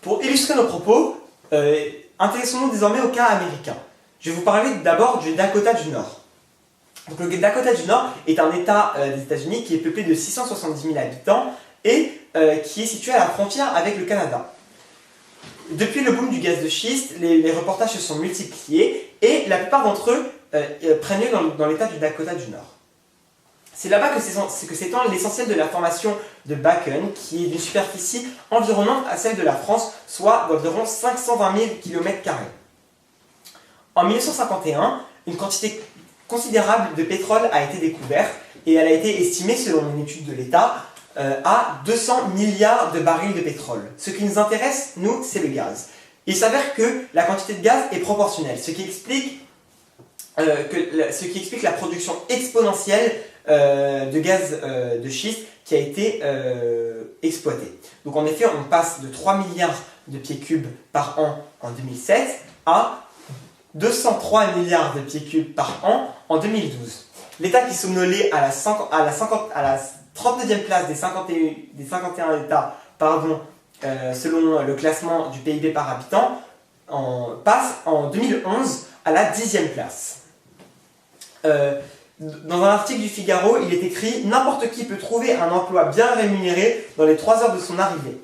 Pour illustrer nos propos, intéressons-nous désormais au cas américain. Je vais vous parler d'abord du Dakota du Nord. Donc, le Dakota du Nord est un État des États-Unis qui est peuplé de 670 000 habitants et qui est situé à la frontière avec le Canada. Depuis le boom du gaz de schiste, les reportages se sont multipliés et la plupart d'entre eux prennent lieu dans l'État du Dakota du Nord. C'est là-bas que s'étend l'essentiel de la formation de Bakken, qui est d'une superficie environnante à celle de la France, soit d'environ 520 000 km². En 1951, une quantité considérable de pétrole a été découverte et elle a été estimée, selon une étude de l'État, à 200 milliards de barils de pétrole. Ce qui nous intéresse, nous, c'est le gaz. Il s'avère que la quantité de gaz est proportionnelle, ce qui explique la production exponentielle de gaz de schiste qui a été exploitée. Donc en effet, on passe de 3 milliards de pieds cubes par an en 2007 à 203 milliards de pieds cubes par an en 2012. L'État qui somnolait à la 39e place des 51 États selon le classement du PIB par habitant passe en 2011 à la 10e place. Dans un article du Figaro, il est écrit « N'importe qui peut trouver un emploi bien rémunéré dans les 3 heures de son arrivée ».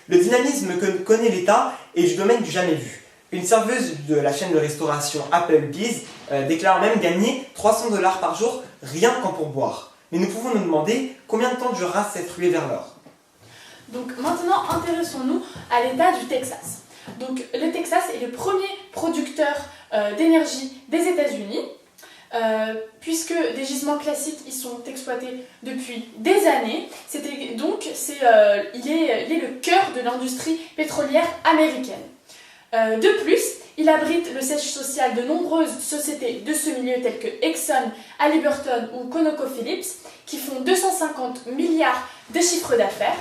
Le dynamisme que connaît l'État est du domaine du jamais vu. Une serveuse de la chaîne de restauration Applebee's déclare même gagner 300 $ par jour rien qu'en pourboire. Mais nous pouvons nous demander combien de temps durera cette ruée vers l'or. Donc maintenant, intéressons-nous à l'État du Texas. Donc le Texas est le premier producteur d'énergie des États-Unis. Puisque des gisements classiques y sont exploités depuis des années, il est le cœur de l'industrie pétrolière américaine. De plus, il abrite le siège social de nombreuses sociétés de ce milieu telles que Exxon, Halliburton ou ConocoPhillips qui font 250 milliards de chiffre d'affaires.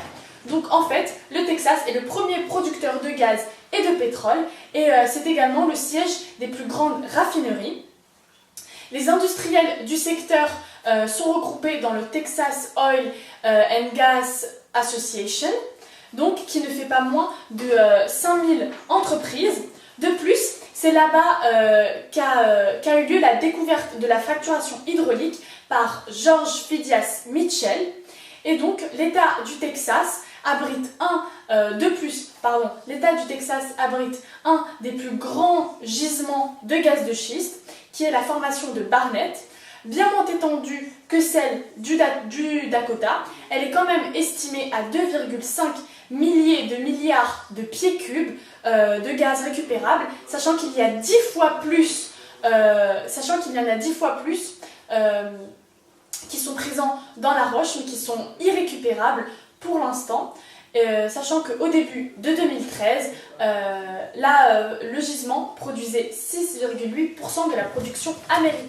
Donc en fait, le Texas est le premier producteur de gaz et de pétrole et c'est également le siège des plus grandes raffineries. Les industriels du secteur sont regroupés dans le Texas Oil and Gas Association, donc qui ne fait pas moins de 5000 entreprises. De plus, c'est là-bas qu'a eu lieu la découverte de la fracturation hydraulique par George Phidias Mitchell. Et donc, l'État du Texas abrite un des plus grands gisements de gaz de schiste, qui est la formation de Barnett, bien moins étendue que celle du Dakota. Elle est quand même estimée à 2,5 milliers de milliards de pieds cubes de gaz récupérable, sachant qu'il y en a 10 fois plus qui sont présents dans la roche, mais qui sont irrécupérables pour l'instant. Sachant qu'au début de 2013, le gisement produisait 6,8% de la production américaine.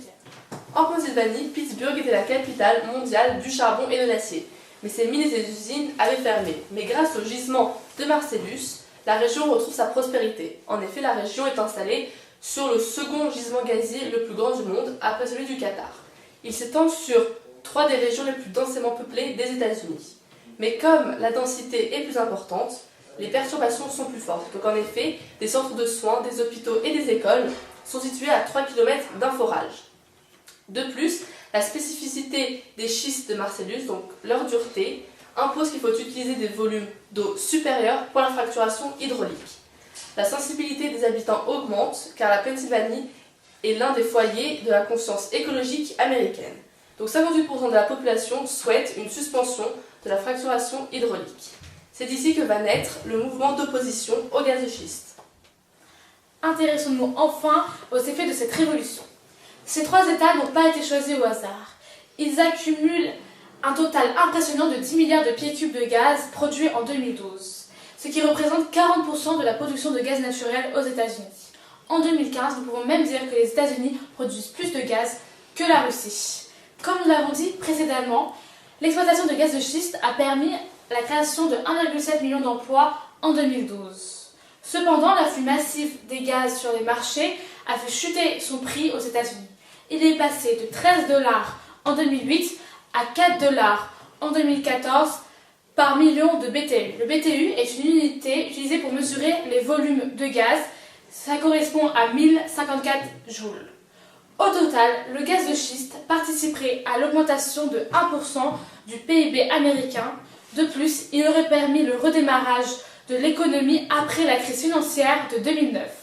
En Pennsylvanie, Pittsburgh était la capitale mondiale du charbon et de l'acier. Mais ses mines et ses usines avaient fermé. Mais grâce au gisement de Marcellus, la région retrouve sa prospérité. En effet, la région est installée sur le second gisement gazier le plus grand du monde, après celui du Qatar. Il s'étend sur 3 des régions les plus densément peuplées des États-Unis. Mais comme la densité est plus importante, les perturbations sont plus fortes. Donc en effet, des centres de soins, des hôpitaux et des écoles sont situés à 3 km d'un forage. De plus, la spécificité des schistes de Marcellus, donc leur dureté, impose qu'il faut utiliser des volumes d'eau supérieurs pour la fracturation hydraulique. La sensibilité des habitants augmente car la Pennsylvanie est l'un des foyers de la conscience écologique américaine. Donc 58% de la population souhaite une suspension de la fracturation hydraulique. C'est ici que va naître le mouvement d'opposition au gaz de schiste. Intéressons-nous enfin aux effets de cette révolution. Ces 3 États n'ont pas été choisis au hasard. Ils accumulent un total impressionnant de 10 milliards de pieds cubes de gaz produits en 2012, ce qui représente 40% de la production de gaz naturel aux États-Unis. En 2015, nous pouvons même dire que les États-Unis produisent plus de gaz que la Russie. Comme nous l'avons dit précédemment, l'exploitation de gaz de schiste a permis la création de 1,7 million d'emplois en 2012. Cependant, l'afflux massif des gaz sur les marchés a fait chuter son prix aux États-Unis. Il est passé de 13 $ en 2008 à 4 $ en 2014 par million de BTU. Le BTU est une unité utilisée pour mesurer les volumes de gaz. Ça correspond à 1054 joules. Au total, le gaz de schiste participerait à l'augmentation de 1% du PIB américain. De plus, il aurait permis le redémarrage de l'économie après la crise financière de 2009.